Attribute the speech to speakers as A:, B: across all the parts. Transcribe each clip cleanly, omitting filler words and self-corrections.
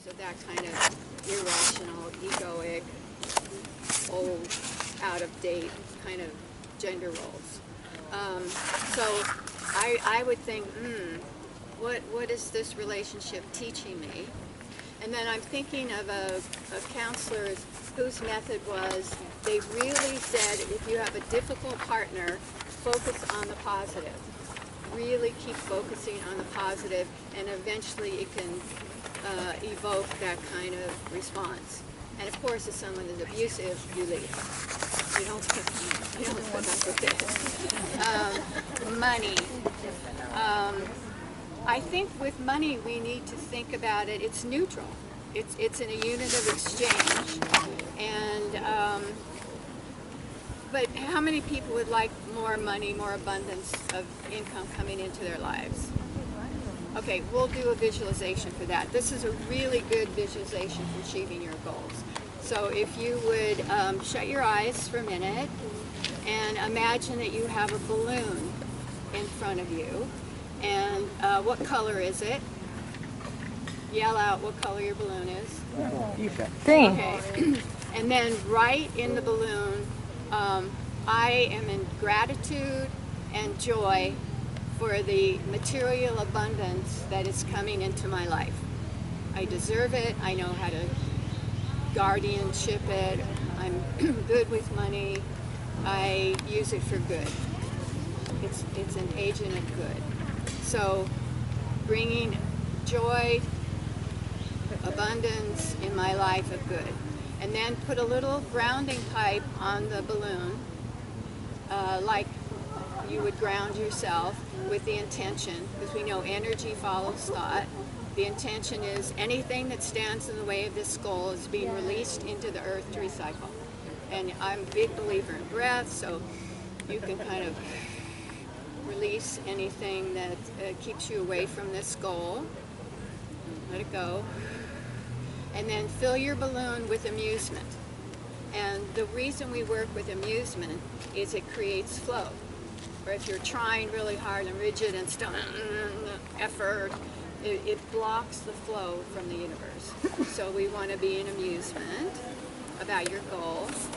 A: terms of that kind of irrational, egoic, old, out-of-date kind of gender roles. So I would think, what is this relationship teaching me? And then I'm thinking of a counselor whose method was, they really said, if you have a difficult partner, focus on the positive. Really keep focusing on the positive, and eventually it can evoke that kind of response. And of course, if someone is abusive, you leave. You don't put up with it. Money. I think with money, we need to think about it. It's neutral. It's in a unit of exchange. And but how many people would like more money, more abundance of income coming into their lives? Okay, we'll do a visualization for that. This is a really good visualization for achieving your goals. So if you would shut your eyes for a minute and imagine that you have a balloon in front of you. And what color is it? Yell out what color your balloon is.
B: Green.
A: Okay. And then right in the balloon, I am in gratitude and joy for the material abundance that is coming into my life. I deserve it. I know how to guardianship it. I'm good with money. I use it for good. It's an agent of good. So bringing joy, abundance in my life of good. And then put a little grounding pipe on the balloon, like you would ground yourself, with the intention, because we know energy follows thought. The intention is anything that stands in the way of this goal is being released into the earth to recycle. And I'm a big believer in breath, so you can kind of release anything that keeps you away from this goal. Let it go. And then fill your balloon with amusement. And the reason we work with amusement is it creates flow. Or if you're trying really hard and rigid and still effort, it blocks the flow from the universe. So we want to be in amusement about your goals.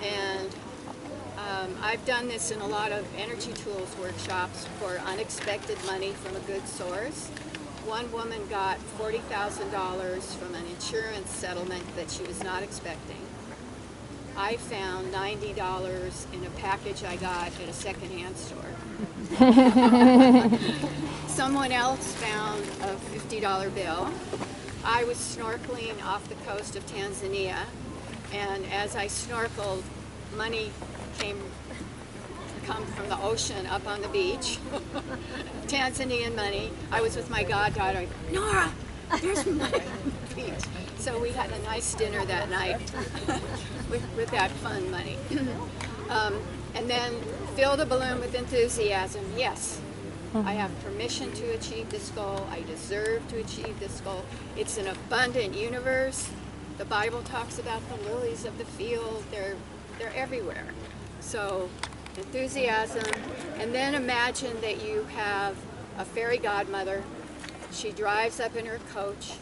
A: And I've done this in a lot of energy tools workshops for unexpected money from a good source. One woman got $40,000 from an insurance settlement that she was not expecting. I found $90 in a package I got at a secondhand store. Someone else found a $50 bill. I was snorkeling off the coast of Tanzania, and as I snorkeled, money come from the ocean up on the beach. Tanzanian money. I was with my goddaughter. Nora, there's money on the beach. So we had a nice dinner that night with that fun money. And then fill the balloon with enthusiasm. Yes, I have permission to achieve this goal. I deserve to achieve this goal. It's an abundant universe. The Bible talks about the lilies of the field. They're everywhere. So enthusiasm, and then imagine that you have a fairy godmother. She drives up in her coach,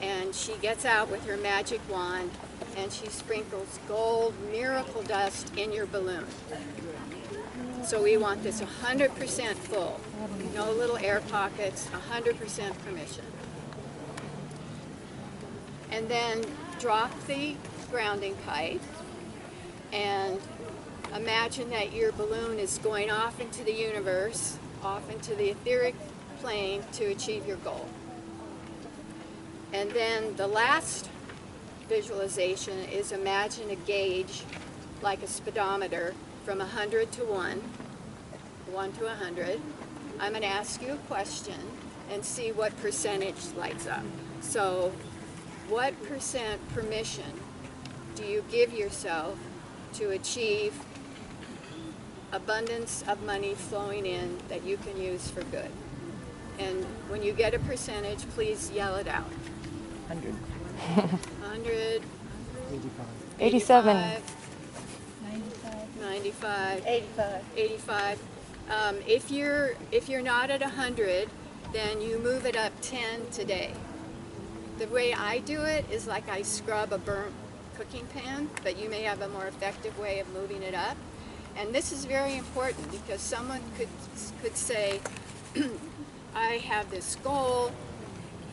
A: and she gets out with her magic wand, and she sprinkles gold miracle dust in your balloon. So we want this 100% full, no little air pockets, 100% permission. And then drop the grounding pipe, and imagine that your balloon is going off into the universe, off into the etheric plane to achieve your goal. And then the last visualization is imagine a gauge like a speedometer from 100 to 1 to 100. I'm going to ask you a question and see what percentage lights up. So what percent permission do you give yourself to achieve abundance of money flowing in that you can use for good? And when you get a percentage, please yell it out.
B: 100.
A: 100.
B: 87.
A: 95.
C: 85.
A: 85. If you're not at 100, then you move it up 10 today. The way I do it is like I scrub a burnt cooking pan, but you may have a more effective way of moving it up. And this is very important because someone could say, I have this goal,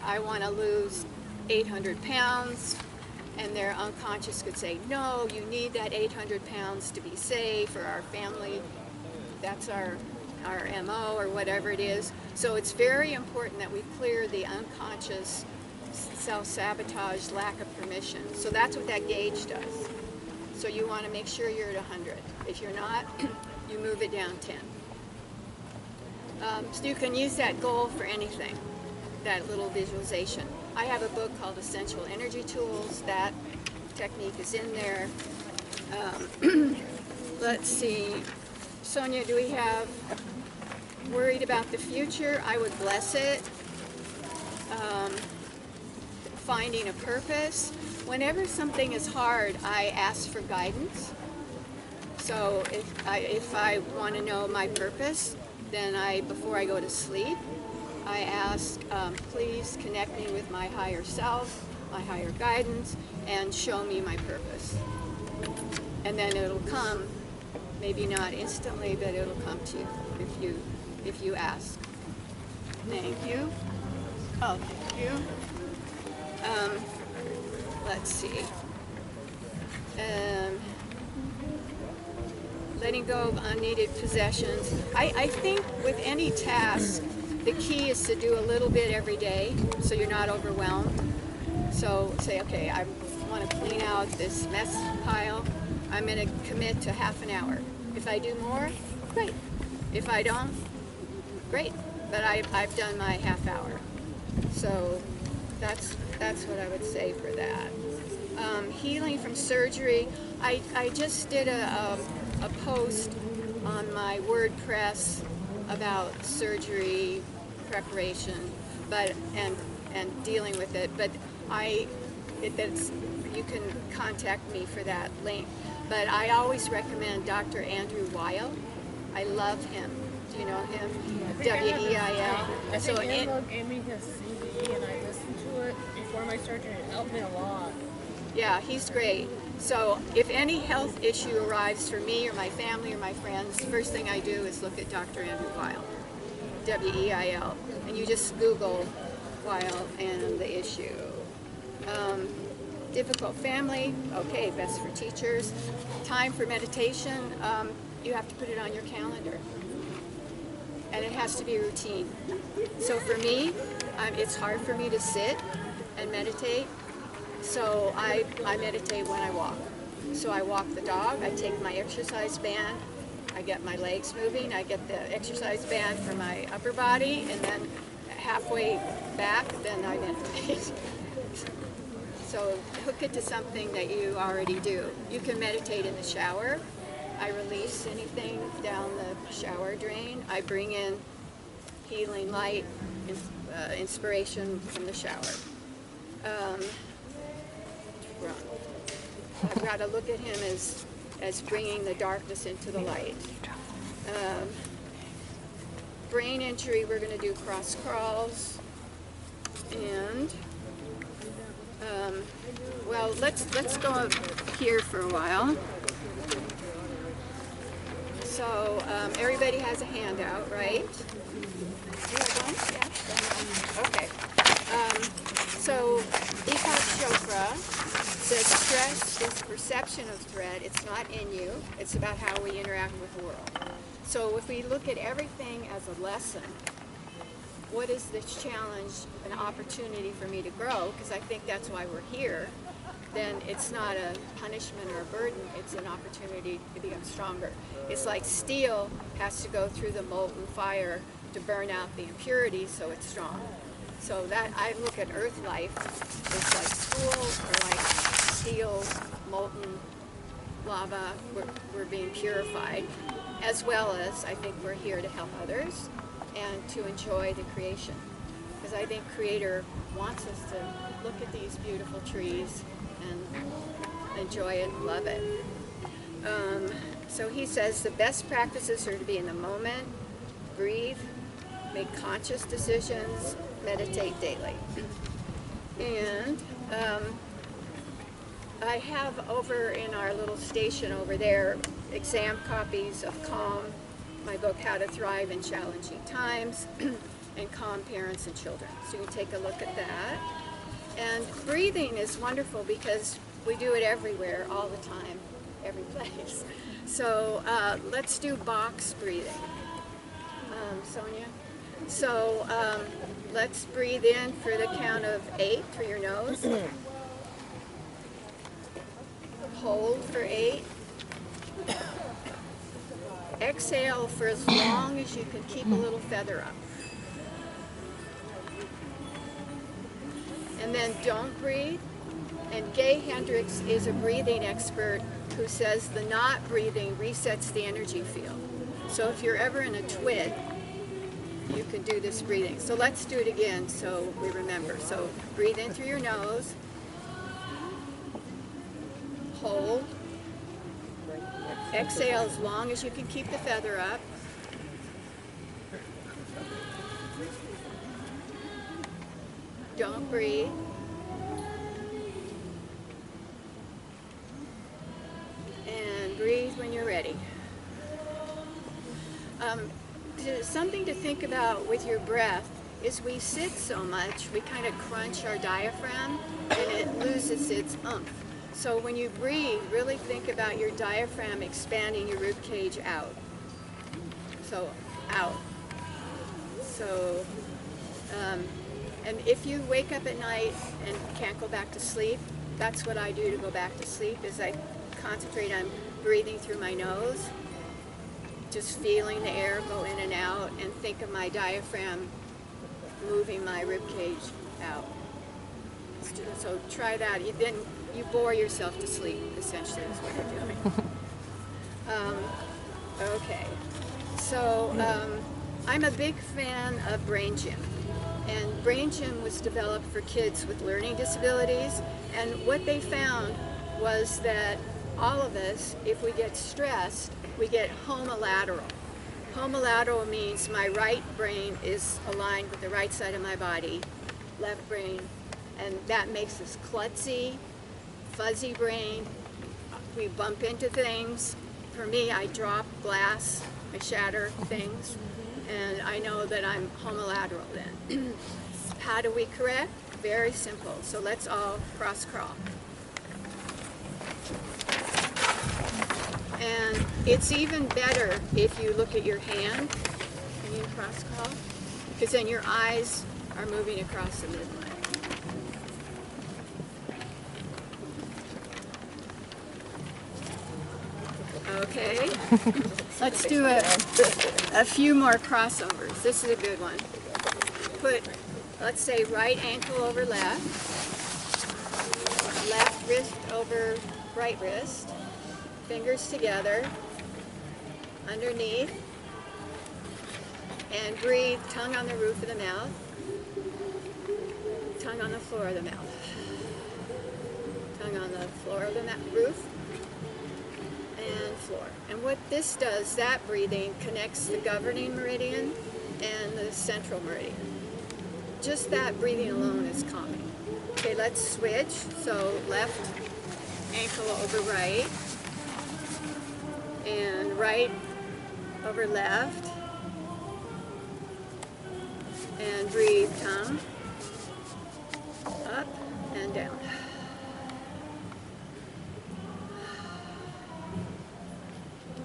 A: I want to lose 800 pounds, and their unconscious could say, no, you need that 800 pounds to be safe for our family. That's our MO or whatever it is. So it's very important that we clear the unconscious self-sabotage, lack of permission. So that's what that gauge does. So you want to make sure you're at 100. If you're not, you move it down 10. So you can use that goal for anything, that little visualization. I have a book called Essential Energy Tools. That technique is in there. Let's see. Sonia, do we have worried about the future? I would bless it. Finding a purpose. Whenever something is hard, I ask for guidance. So if I want to know my purpose, then before I go to sleep, I ask, please connect me with my higher self, my higher guidance, and show me my purpose. And then it'll come, maybe not instantly, but it'll come to you if you ask. Thank you. Oh, thank you. Let's see. Letting go of unneeded possessions. I think with any task, the key is to do a little bit every day so you're not overwhelmed. So say, okay, I want to clean out this mess pile. I'm going to commit to half an hour. If I do more, great. If I don't, great. But I've done my half hour. So that's what I would say for that. Healing from surgery. I just did a post on my WordPress about surgery preparation, and dealing with it. But you can contact me for that link. But I always recommend Dr. Andrew Weil. I love him. Do you know him? W-E-I-L.
C: I think Angela gave me his CD and I listened to it before my surgery. It helped me a lot.
A: Yeah, he's great. So if any health issue arrives for me or my family or my friends, first thing I do is look at Dr. Andrew Weil, W-E-I-L. And you just Google Weil and the issue. Difficult family, okay, best for teachers. Time for meditation, you have to put it on your calendar. And it has to be routine. So for me, it's hard for me to sit and meditate. So I meditate when I walk. So I walk the dog, I take my exercise band, I get my legs moving, I get the exercise band for my upper body, and then halfway back, then I meditate. So hook it to something that you already do. You can meditate in the shower. I release anything down the shower drain. I bring in healing light, inspiration from the shower. I've got to look at him as bringing the darkness into the light. Brain injury, we're going to do cross crawls. And, well, let's go up here for a while. So everybody has a handout, right? You have one? Yeah. Okay. So Deepak Chopra says stress is perception of threat. It's not in you. It's about how we interact with the world. So if we look at everything as a lesson, what is this challenge, an opportunity for me to grow? Because I think that's why we're here. Then it's not a punishment or a burden, it's an opportunity to become stronger. It's like steel has to go through the molten fire to burn out the impurities so it's strong. So that I look at earth life as like school or like steel, molten lava, we're being purified, as well as I think we're here to help others and to enjoy the creation. Because I think Creator wants us to look at these beautiful trees and enjoy it and love it. So he says the best practices are to be in the moment, breathe, make conscious decisions, meditate daily. And I have over in our little station over there exam copies of Calm, my book How to Thrive in Challenging Times, and Calm Parents and Children. So you can take a look at that. And breathing is wonderful because we do it everywhere, all the time, every place. So let's do box breathing. Sonia? So let's breathe in for the count of 8 through your nose. Hold for 8. Exhale for as long as you can keep a little feather up. And then don't breathe. And Gay Hendricks is a breathing expert who says the not breathing resets the energy field. So if you're ever in a twit, you can do this breathing. So let's do it again so we remember. So breathe in through your nose. Hold. Exhale as long as you can keep the feather up. Don't breathe. And breathe when you're ready. Something to think about with your breath is we sit so much, we kind of crunch our diaphragm and it loses its oomph. So when you breathe, really think about your diaphragm expanding your rib cage out. So out. So, and if you wake up at night and can't go back to sleep, that's what I do to go back to sleep, is I concentrate on breathing through my nose, just feeling the air go in and out, and think of my diaphragm moving my rib cage out. So try that. Then you bore yourself to sleep, essentially, is what you're doing. Okay. So I'm a big fan of Brain Gym. And Brain Gym was developed for kids with learning disabilities. And what they found was that all of us, if we get stressed, we get homolateral. Homolateral means my right brain is aligned with the right side of my body, left brain, and that makes us klutzy, fuzzy brain. We bump into things. For me, I drop glass, I shatter things, and I know that I'm homolateral then. How do we correct? Very simple. So let's all cross crawl. And it's even better if you look at your hand. Can you cross crawl? Because then your eyes are moving across the midline. Okay. Let's do a few more crossovers. This is a good one. Put, let's say, right ankle over left, left wrist over right wrist, fingers together, underneath, and breathe, tongue on the roof of the mouth, tongue on the floor of the mouth, tongue on the floor of the roof, and floor. And what this does, that breathing connects the governing meridian and the central meridian. Just that breathing alone is calming. Okay, let's switch. So left ankle over right, and right over left, and breathe, tongue up and down.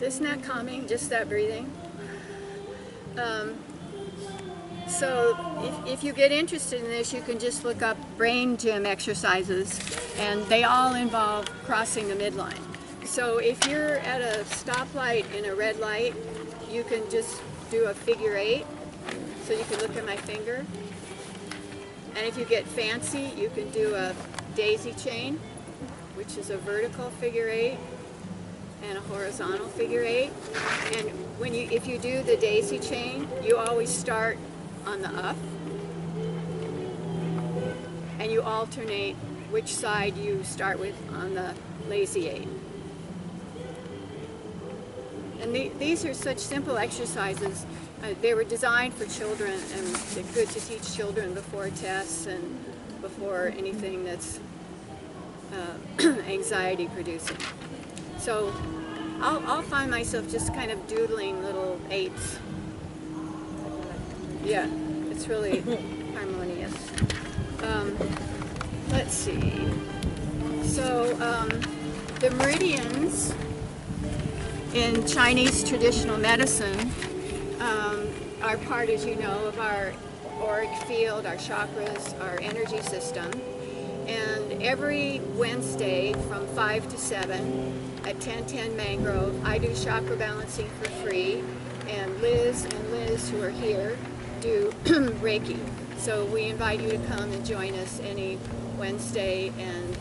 A: Isn't that calming, just that breathing? So if you get interested in this, you can just look up Brain Gym exercises, and they all involve crossing the midline. So if you're at a stoplight in a red light, you can just do a figure 8. So you can look at my finger. And if you get fancy, you can do a daisy chain, which is a vertical figure 8. And a horizontal figure 8. And when if you do the daisy chain, you always start on the up, and you alternate which side you start with on the lazy 8. And these are such simple exercises. They were designed for children, and they're good to teach children before tests and before for anything that's anxiety producing. So I'll find myself just kind of doodling little 8s. Yeah, it's really harmonious. Let's see. So the meridians in Chinese traditional medicine are part, as you know, of our auric field, our chakras, our energy system. And every Wednesday from 5 to 7 at 1010 Mangrove, I do chakra balancing for free, and Liz, who are here, do Reiki. So we invite you to come and join us any Wednesday and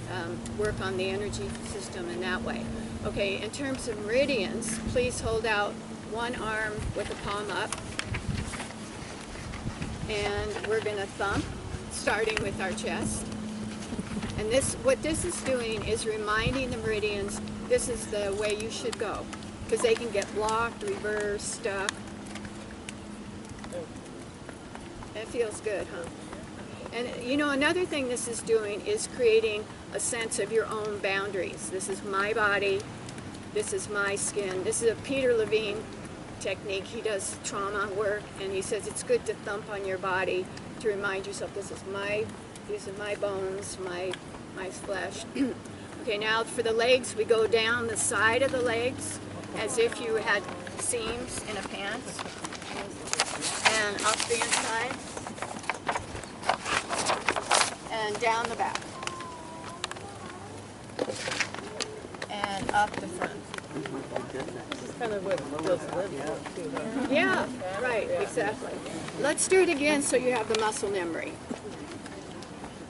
A: work on the energy system in that way. Okay, in terms of meridians, please hold out one arm with the palm up, and we're going to thump, starting with our chest. And what this is doing is reminding the meridians this is the way you should go, because they can get blocked, reversed, stuck. It feels good, huh? And you know, another thing this is doing is creating a sense of your own boundaries. This is my body, this is my skin. This is a Peter Levine technique. He does trauma work, and he says it's good to thump on your body to remind yourself these are my bones, my flesh. Okay, now for the legs, we go down the side of the legs as if you had seams in a pants, and up the inside, and down the back, and up the front.
C: This is kind of what feels good too, huh?
A: Yeah, right, exactly. Let's do it again so you have the muscle memory.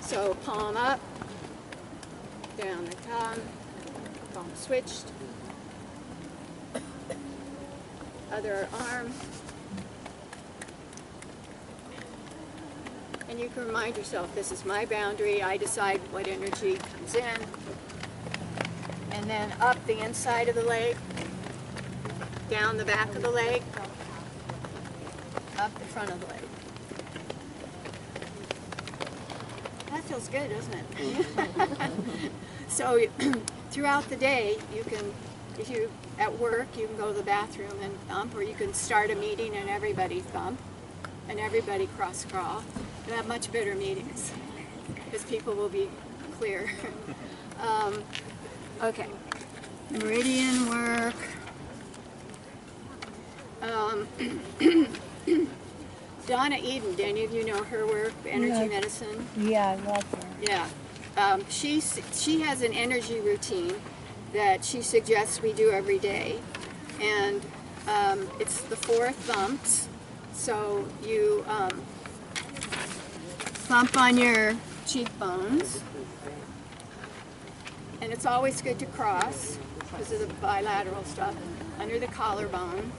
A: So palm up, down the tongue, palm switched, other arm, and you can remind yourself this is my boundary, I decide what energy comes in, and then up the inside of the leg, down the back of the leg, up the front of the leg. That feels good, doesn't it? So throughout the day, you can, if you're at work, you can go to the bathroom and thump, or you can start a meeting and everybody thump, and everybody cross crawl. You'll have much better meetings, because people will be clear. Okay, meridian work. Donna Eden, do any of you know her work, energy medicine?
B: Yeah, I love her.
A: Yeah. She has an energy routine that she suggests we do every day. And it's the 4 thumps. So you thump on your cheekbones. And it's always good to cross because of the bilateral stuff. Under the collarbone.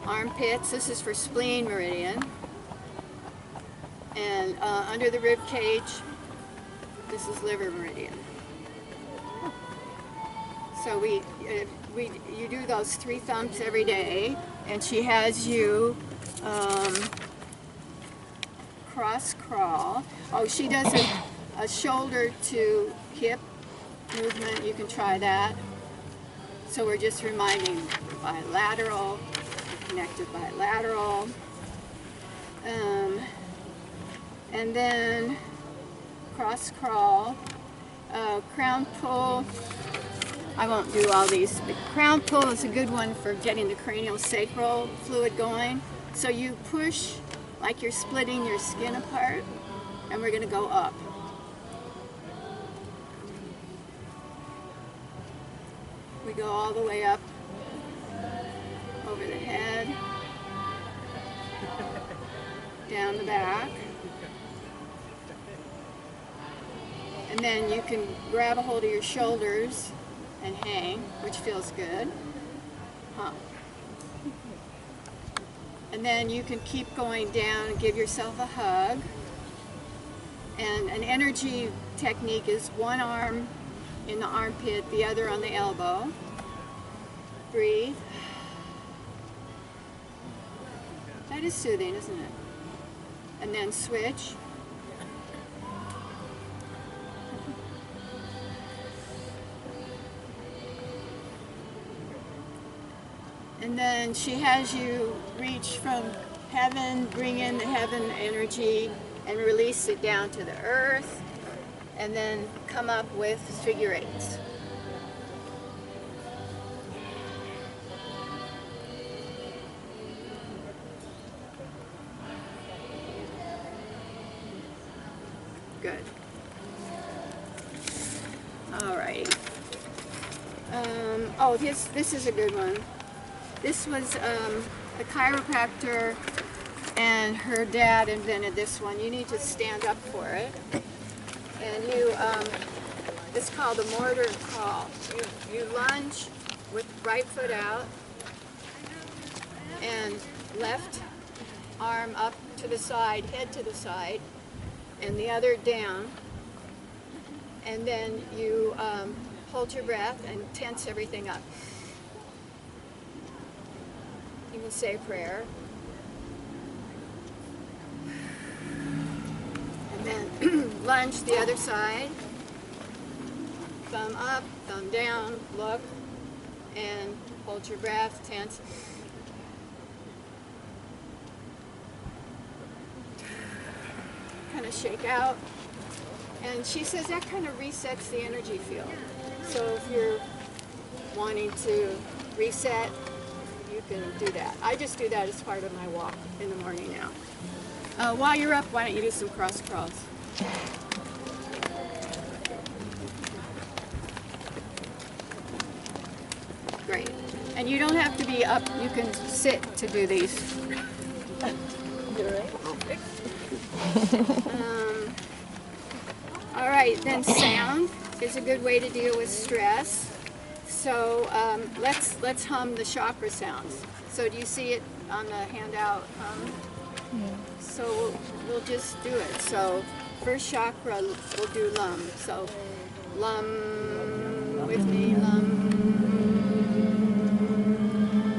A: Armpits, this is for spleen meridian. And under the rib cage, this is liver meridian. So you do those 3 thumps every day, and she has you cross crawl. Oh, she does a shoulder to hip movement. You can try that. So we're just reminding bilateral, connected bilateral. And then cross crawl, crown pull. I won't do all these, but crown pull is a good one for getting the cranial sacral fluid going. So you push like you're splitting your skin apart, and we're going to go up. We go all the way up over the head, down the back, and then you can grab a hold of your shoulders and hang, which feels good. Huh. And then you can keep going down and give yourself a hug. And an energy technique is one arm in the armpit, the other on the elbow. Breathe. That is soothing, isn't it? and then switch. And then she has you reach from heaven, bring in the heaven energy, and release it down to the earth, and then come up with figure eights. Good. All right. Oh, this is a good one. This was a chiropractor, and her dad invented this one. You need to stand up for it. And you, it's called a mortar call. You lunge with right foot out and left arm up to the side, head to the side, and the other down. And then you hold your breath and tense everything up. You can say a prayer. And then lunge the other side. Thumb up, thumb down, look, and hold your breath, tense. Kind of shake out. And she says that kind of resets the energy field. So if you're wanting to reset, you can do that. I just do that as part of my walk in the morning now. While you're up, why don't you do some cross crawls? Great. And you don't have to be up. You can sit to do these. All right, then sound is a good way to deal with stress. So let's hum the chakra sounds. So do you see it on the handout? So we'll just do it. So first chakra, we'll do lum. So lum with me, lum.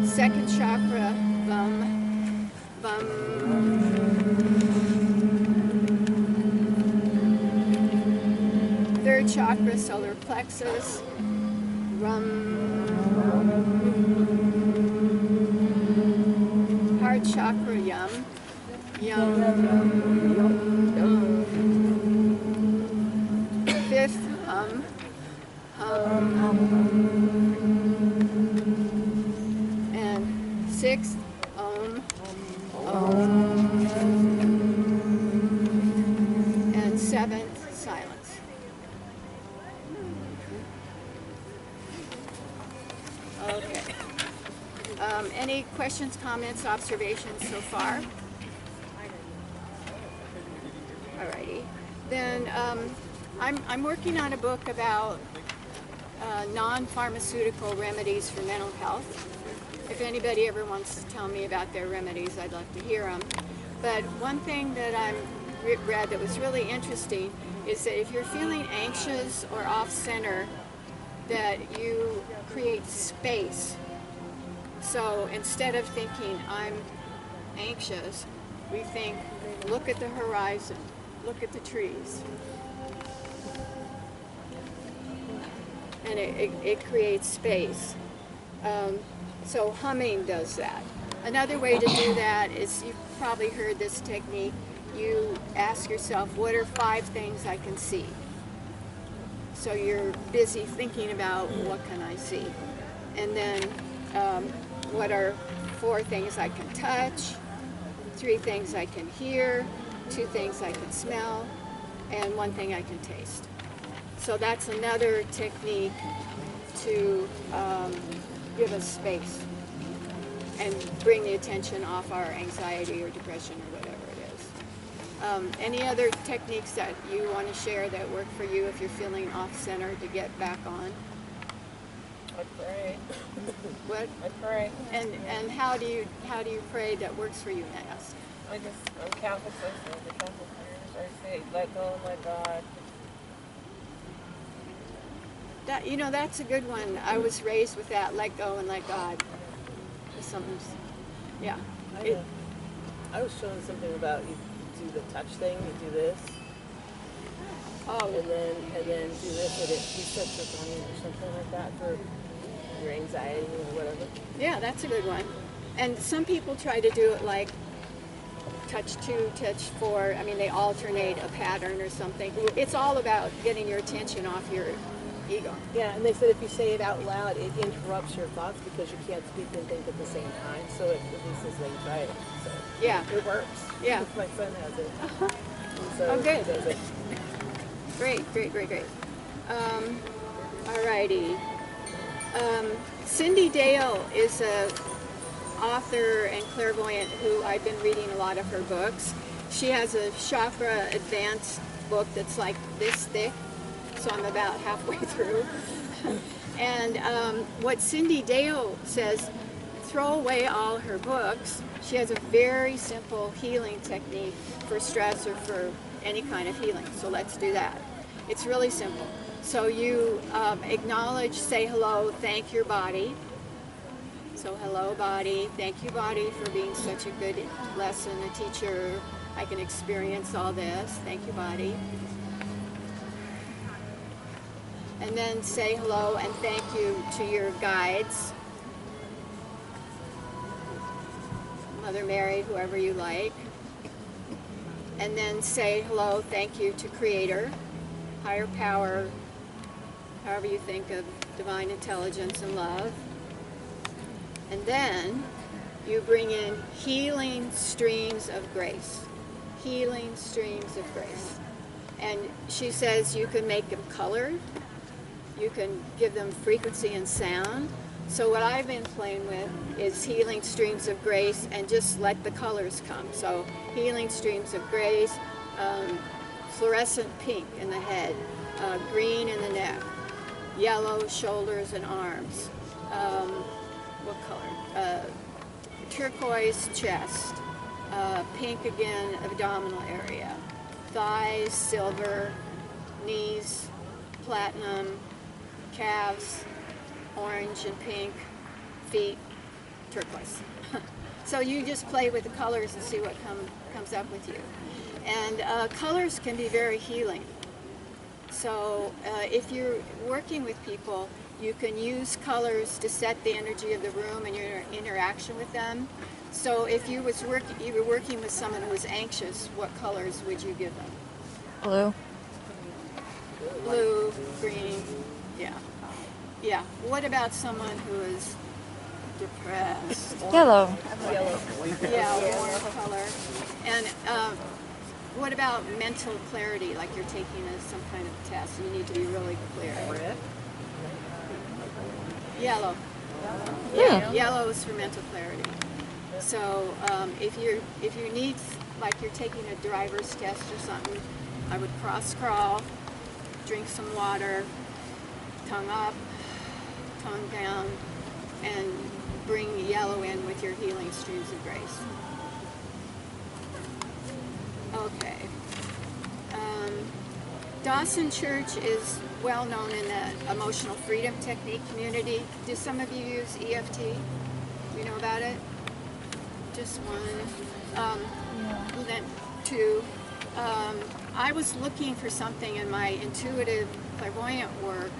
A: Second chakra, bum, bum. Third chakra, solar plexus, rum. Heart chakra, yum, yum. Fifth, hum, hum. And sixth, om, om. And seventh, silence. Okay. Any questions, comments, observations so far? Alrighty. Then I'm working on a book about non-pharmaceutical remedies for mental health. If anybody ever wants to tell me about their remedies, I'd love to hear them. But one thing that I read that was really interesting is that if you're feeling anxious or off-center, that you create space. So instead of thinking, I'm anxious, we think, look at the horizon, look at the trees. And it creates space. So humming does that. Another way to do that is, you've probably heard this technique, you ask yourself, what are 5 things I can see? So you're busy thinking about, what can I see? And then what are 4 things I can touch, 3 things I can hear, 2 things I can smell, and 1 thing I can taste. So that's another technique to give us space and bring the attention off our anxiety or depression or whatever it is. Any other techniques that you want to share that work for you if you're feeling off-center to get back on?
C: I pray.
A: What?
C: I pray.
A: And how do you pray that works for you, may I ask?
C: I'm Catholic, so I say the Catholic prayers. I say, let go and let God.
A: That, that's a good one. I was raised with that, let go and let God. Something, yeah.
D: I was showing something about you
C: do the touch thing. You do this.
A: Oh,
C: And then do this, and it resets your brain or something like that for your anxiety or whatever.
A: yeah, that's a good one. And some people try to do it like touch 2, touch 4. I mean, they alternate a pattern or something. It's all about getting your attention off your ego.
C: Yeah, and they said if you say it out loud, it interrupts your thoughts because you can't speak and think at the same time, so it releases anxiety. So
A: Yeah.
C: it works.
A: Yeah.
C: My son has it.
A: Uh-huh.
C: And so
A: Oh, good.
C: he does it.
A: Great. Alrighty. Cindy Dale is a author and clairvoyant who I've been reading a lot of her books. She has a chakra advanced book that's like this thick, so I'm about halfway through. And what Cindy Dale says, throw away all her books. She has a very simple healing technique for stress or for any kind of healing. So let's do that. It's really simple. So you acknowledge, say hello, thank your body. So hello body, thank you body for being such a good lesson, a teacher. I can experience all this. Thank you body. And then say hello and thank you to your guides. Mother Mary, whoever you like. And then say hello, thank you to Creator, higher power, however you think of divine intelligence and love. And then you bring in healing streams of grace. Healing streams of grace. And she says you can make them colored. You can give them frequency and sound. So what I've been playing with is healing streams of grace and just let the colors come. So healing streams of grace, fluorescent pink in the head, green in the neck, yellow shoulders and arms. What color? Turquoise chest, pink again abdominal area, thighs silver, knees platinum, calves orange and pink, feet turquoise. So you just play with the colors and see what comes up with you. And colors can be very healing. So if you're working with people, you can use colors to set the energy of the room and your interaction with them. So if you were working with someone who was anxious, what colors would you give them?
B: Blue.
A: Blue, green, yeah. Yeah. What about someone who is depressed?
B: Yellow.
A: Yeah, warm color. And what about mental clarity, like you're taking some kind of test and you need to be really clear? Yellow. Yeah, yellow is for mental clarity. So if you need, like you're taking a driver's test or something, I would cross crawl, drink some water, tongue up, tongue down, and bring yellow in with your healing streams of grace. Okay. Dawson Church is well known in the emotional freedom technique community. Do some of you use EFT? You know about it? Just one. Then two. I was looking for something in my intuitive clairvoyant work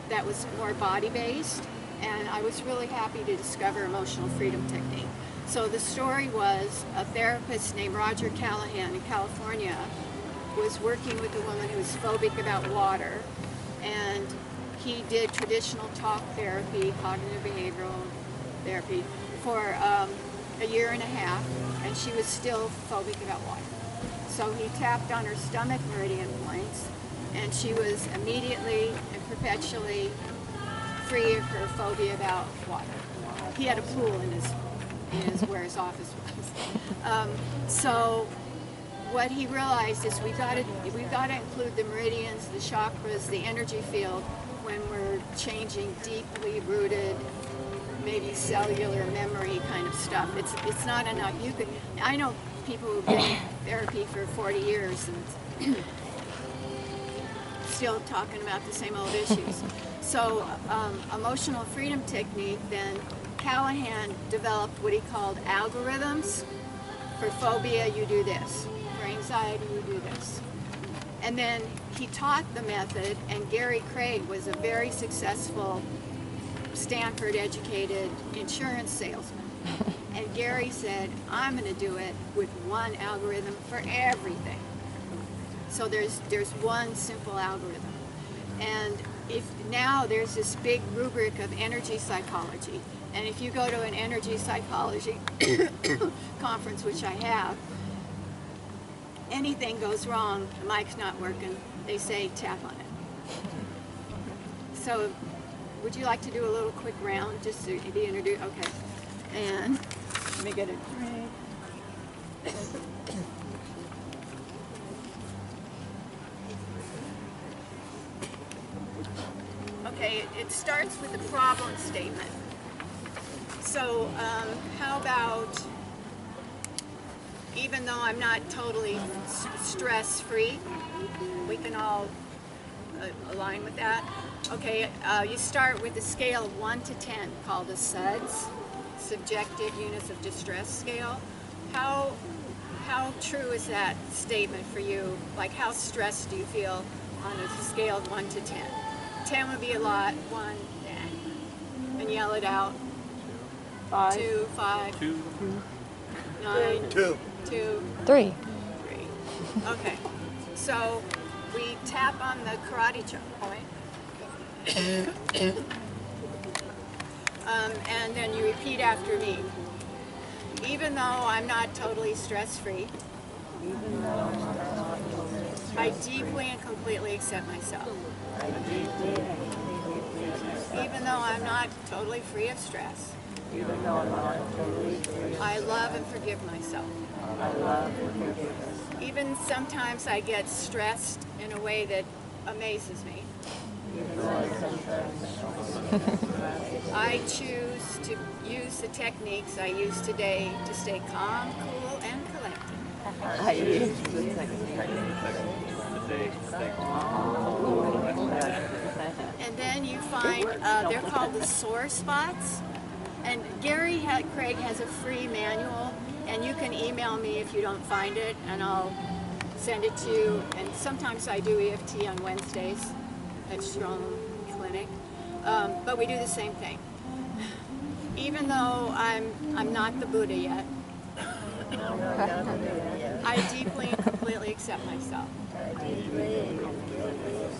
A: that was more body-based, and I was really happy to discover emotional freedom technique. So the story was a therapist named Roger Callahan in California was working with a woman who was phobic about water, and he did traditional talk therapy, cognitive behavioral therapy for a year and a half, and she was still phobic about water. So he tapped on her stomach meridian points, and she was immediately and perpetually free of her phobia about water. He had a pool in his where his office was. So what he realized is we've got to include the meridians, the chakras, the energy field when we're changing deeply rooted, maybe cellular memory kind of stuff. It's not enough. I know people who've been in therapy for 40 years and still talking about the same old issues. So emotional freedom technique, then Callahan developed what he called algorithms. For phobia, you do this. Brain anxiety, you do this. And then he taught the method, and Gary Craig was a very successful Stanford-educated insurance salesman. And Gary said, I'm going to do it with one algorithm for everything. So there's one simple algorithm. And if now there's this big rubric of energy psychology. And if you go to an energy psychology conference, which I have, anything goes wrong, the mic's not working, they say tap on it. So would you like to do a little quick round just to be introduced? Okay. And let me get a drink. Okay, it starts with a problem statement. So how about, even though I'm not totally stress-free, we can all align with that. Okay, you start with a scale of 1 to 10 called a SUDS, Subjective Units of Distress Scale. How true is that statement for you? Like, how stressed do you feel on a scale of 1 to 10? 10 would be a lot, 1, and yell it out.
B: 5.
A: 2, 5. 2. 9.
D: 2.
A: 2.
B: 3.
A: 3. Okay, so we tap on the karate chop point. And then you repeat after me. Even though I'm not totally stress-free, I deeply and completely accept myself. Even though I'm not totally free of stress, I love and forgive myself. Even sometimes I get stressed in a way that amazes me. I choose to use the techniques I use today to stay calm, cool, and collected.
B: I use the technique.
A: And then you find, they're called the sore spots. And Gary Craig has a free manual, and you can email me if you don't find it, and I'll send it to you. And sometimes I do EFT on Wednesdays at Strong Clinic, but we do the same thing. Even though I'm not the Buddha yet, I deeply and completely accept myself.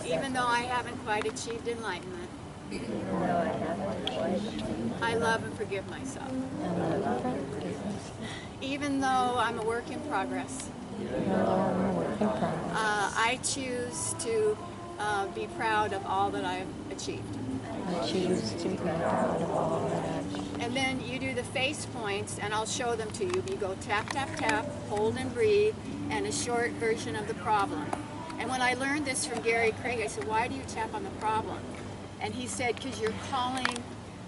A: Even though I haven't quite achieved enlightenment, I love and forgive myself. Even though I'm a work in progress, I choose to be proud of all that I've achieved.
B: I choose to be proud of all that I've achieved.
A: And then you do the face points, and I'll show them to you. You go tap, tap, tap, hold and breathe, and a short version of the problem. And when I learned this from Gary Craig, I said, why do you tap on the problem? And he said, because you're calling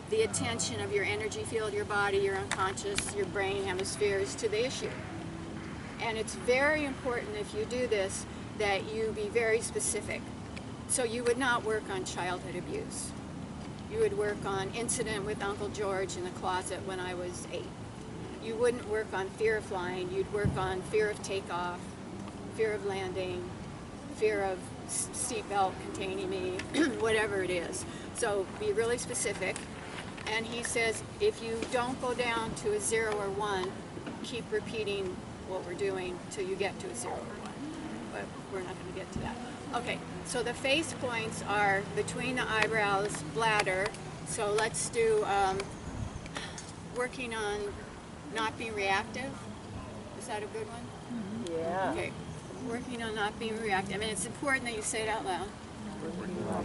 A: the attention of your energy field, your body, your unconscious, your brain hemispheres to the issue. And it's very important if you do this that you be very specific. So you would not work on childhood abuse. You would work on incident with Uncle George in the closet when I was 8. You wouldn't work on fear of flying. You'd work on fear of takeoff, fear of landing, fear of seatbelt containing me, whatever it is. So be really specific. And he says, if you don't go down to a 0 or 1, keep repeating what we're doing till you get to a 0 or 1. But we're not going to get to that. Okay, so the face points are between the eyebrows, bladder. So let's do working on not being reactive. Is that a good one?
C: Yeah.
A: Okay, working on not being reactive. I mean, it's important that you say it out loud.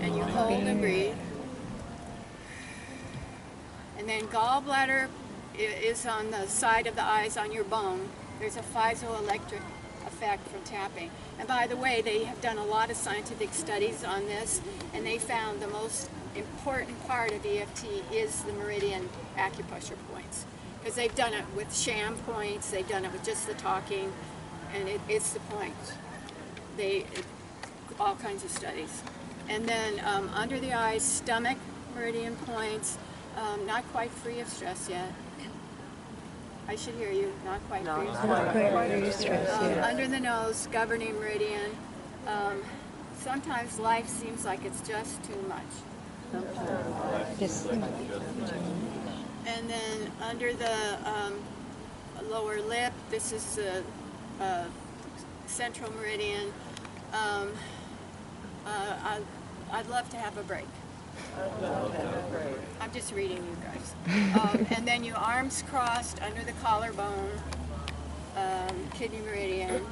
A: And you hold and breathe. And then gallbladder is on the side of the eyes on your bone. There's a piezoelectric effect from tapping. And by the way, they have done a lot of scientific studies on this, and they found the most important part of EFT is the meridian acupressure points. Because they've done it with sham points, they've done it with just the talking, and it's the points. All kinds of studies. And then under the eyes, stomach meridian points, not quite free of stress yet. I should hear you. Not quite.
C: No,
A: Freeze.
B: Not quite free stress, yeah.
A: Under the nose, governing meridian. Sometimes life seems like it's just too much.
B: Just
A: And then under the lower lip, this is the central meridian. I'd love to have a break. I'm just reading you guys. And then your arms crossed under the collarbone, kidney meridian.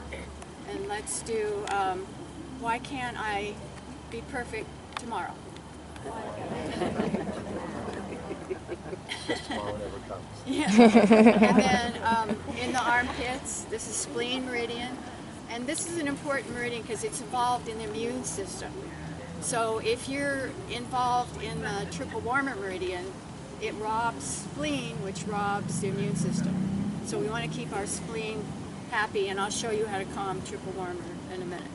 A: And let's do, why can't I be perfect tomorrow? Yeah. And then in the armpits, this is spleen meridian. And this is an important meridian because it's involved in the immune system. So if you're involved in the triple warmer meridian, it robs spleen, which robs the immune system. So we want to keep our spleen happy, and I'll show you how to calm triple warmer in a minute.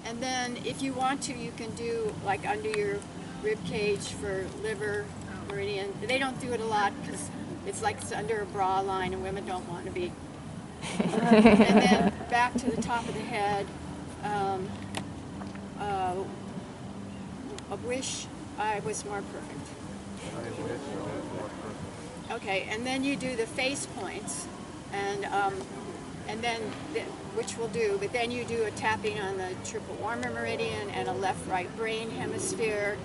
A: And then if you want to, you can do like under your rib cage for liver meridian. They don't do it a lot because it's like it's under a bra line and women don't want to be. And then back to the top of the head. I wish I was more perfect. Okay, and then you do the face points, and then which we'll do. But then you do a tapping on the triple warmer meridian and a left-right brain hemisphere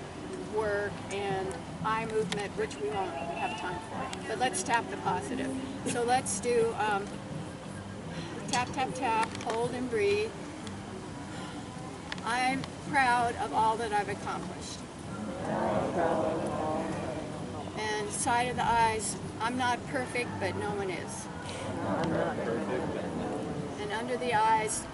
A: work and eye movement, which we won't have time for. But let's tap the positive. So let's do tap, tap, tap, hold and breathe. I'm proud of all that I've accomplished. And side of the eyes, I'm not perfect, but no one is. And under the eyes,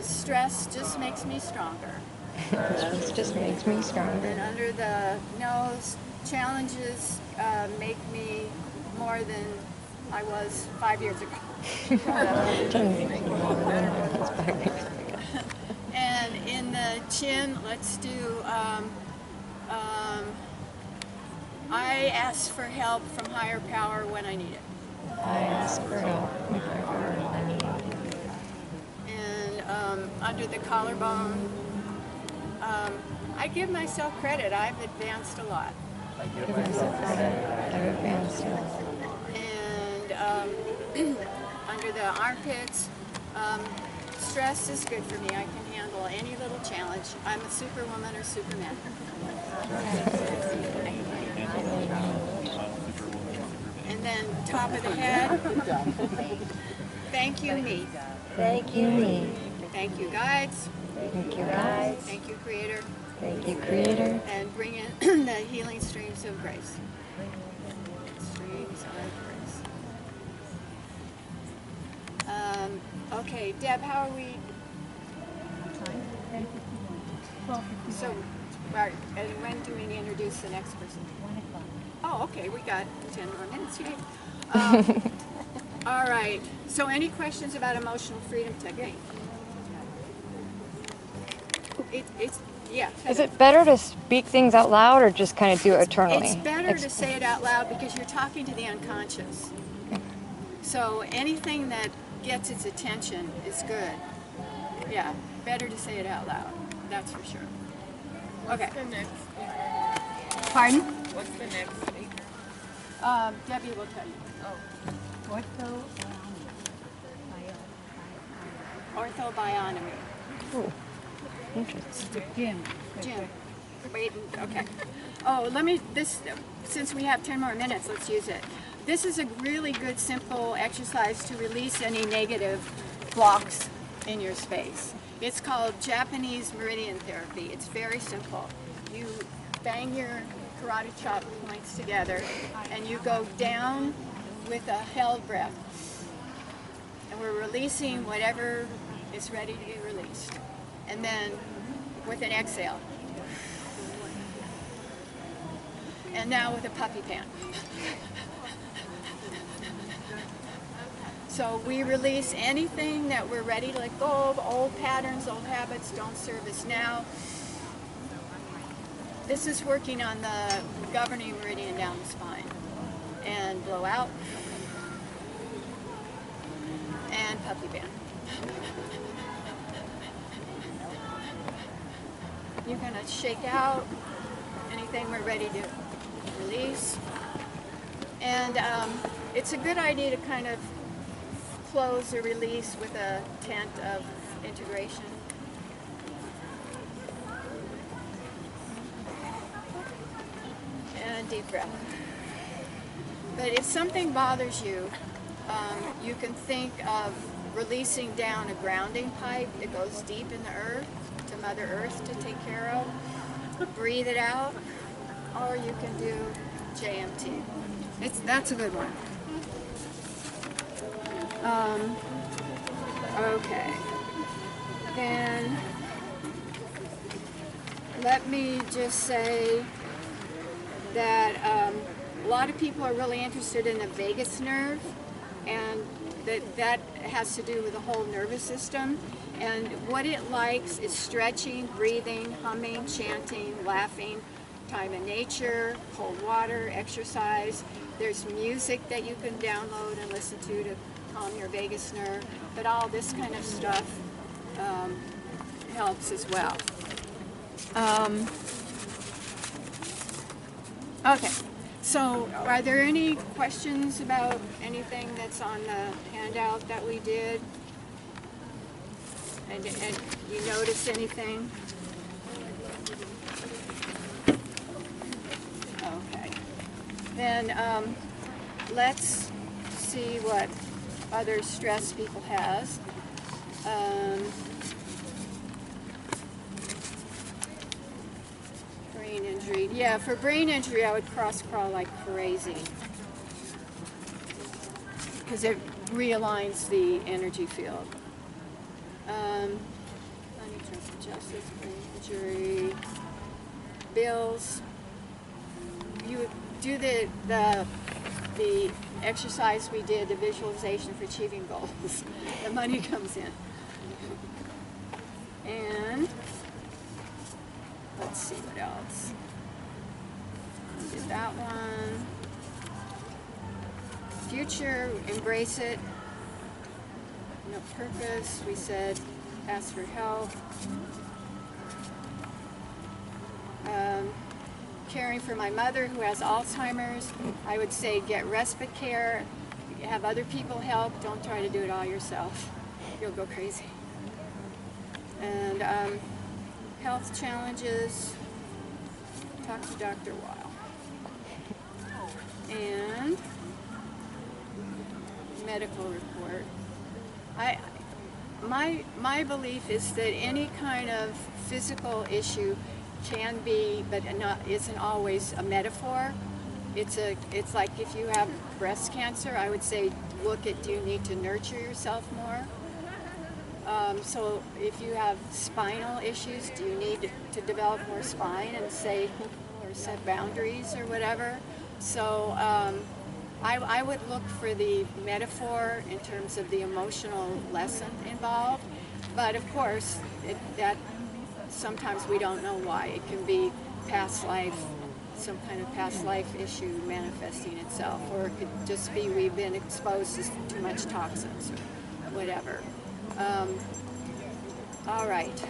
A: stress just makes me stronger.
B: Stress just makes me stronger.
A: And under the nose, challenges make me more than I was 5 years ago. And in the chin, let's do, I ask for help from higher power when I need it.
B: I ask for help when I need it.
A: And under the collarbone, I give myself credit. I've advanced a lot.
B: Give myself credit. I've advanced a lot.
A: And under the armpits, stress is good for me. I can handle any little challenge. I'm a superwoman or superman. And then top of the head, thank you, me.
B: Thank you, me.
A: Thank you, guides.
B: Thank you, guys.
A: Thank you, Creator.
B: Thank you, Creator.
A: And bring in the healing streams of grace. Streams of grace. Okay, Deb, how are we? So, right, and when do we introduce the next person?
D: 1 o'clock.
A: Oh, okay, we got 10 more minutes here. All right, so any questions about emotional freedom technique? Yeah.
E: Is it better to speak things out loud or just kind of do it eternally?
A: It's better to say it out loud because you're talking to the unconscious. So anything that gets its attention is good. Yeah, better to say it out loud. That's for sure. Okay.
C: What's the next speaker?
A: Pardon?
C: What's the next speaker?
A: Debbie will tell you. Orthobionomy.
E: Ooh, interesting.
A: Jim. Wait, okay. Oh, since we have 10 more minutes, let's use it. This is a really good, simple exercise to release any negative blocks in your space. It's called Japanese meridian therapy. It's very simple. You bang your karate chop points together and you go down with a held breath. And we're releasing whatever is ready to be released. And then with an exhale. And now with a puppy pan. So we release anything that we're ready to let go of, old patterns, old habits don't serve us now. This is working on the governing meridian down the spine. And blow out. puppy band. You're going to shake out anything we're ready to release. And it's a good idea to kind of close or release with a tent of integration. And a deep breath. But if something bothers you, you can think of releasing down a grounding pipe that goes deep in the earth to Mother Earth to take care of. Breathe it out, or you can do JMT. That's a good one. Okay. Then let me just say that a lot of people are really interested in the vagus nerve, and that has to do with the whole nervous system. And what it likes is stretching, breathing, humming, chanting, laughing, time in nature, cold water, exercise. There's music that you can download and listen to calm your vagus nerve. But all this kind of stuff helps as well. Okay, so are there any questions about anything that's on the handout that we did? And you notice anything? Okay. Then let's see what other stress people has. Brain injury. Yeah, for brain injury, I would cross crawl like crazy because it realigns the energy field. Justice, brain injury, bills. You do the exercise we did, the visualization for achieving goals. The money comes in. And let's see what else. We did that one. Future, embrace it. No purpose, we said ask for help. Caring for my mother who has Alzheimer's, I would say get respite care, have other people help, don't try to do it all yourself. You'll go crazy. And health challenges, talk to Dr. Weil. And medical report. My belief is that any kind of physical issue can be, but isn't always a metaphor. It's like if you have breast cancer, I would say look at, do you need to nurture yourself more? So if you have spinal issues, do you need to develop more spine and or set boundaries or whatever? So I would look for the metaphor in terms of the emotional lesson involved, but of course that sometimes we don't know why. It can be past life, some kind of past life issue manifesting itself, or it could just be we've been exposed to too much toxins or whatever. All right.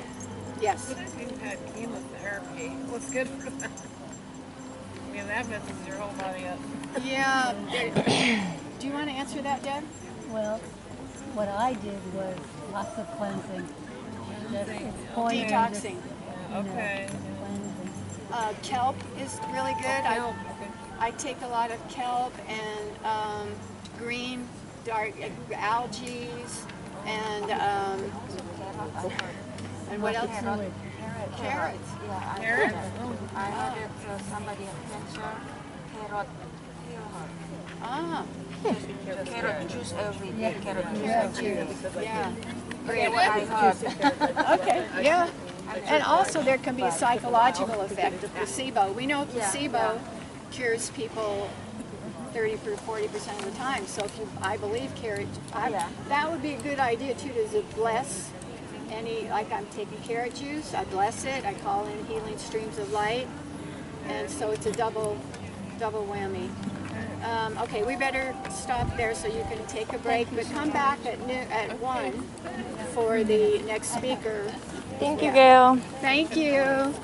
A: Yes?
D: You've had chemotherapy. What's good for that? I mean, that messes your whole body up.
A: Yeah. Do you want to answer that, Deb?
B: Well, what I did was lots of cleansing.
A: Detoxing.
D: Okay.
B: Cleansing.
A: Kelp is really good. I take a lot of kelp and green, dark algae, and what else? Carrots.
F: Yeah,
D: Carrot?
F: I had it for somebody with cancer. Carrot heal her.
A: Ah,
F: Carrot juice every day. Carrot juice
A: carrot
F: every day.
A: juice. Yeah.
F: I heard.
A: Okay. Yeah. And also there can be a psychological effect, a placebo. We know placebo cures people 30 or 40% of the time. So if I believe carrot, that would be a good idea too, to bless like I'm taking carrot juice, I bless it, I call in healing streams of light, and so it's a double whammy. Okay, we better stop there so you can take a break, but come back at 1 for the next speaker.
E: Thank you, Gail.
A: Thank you.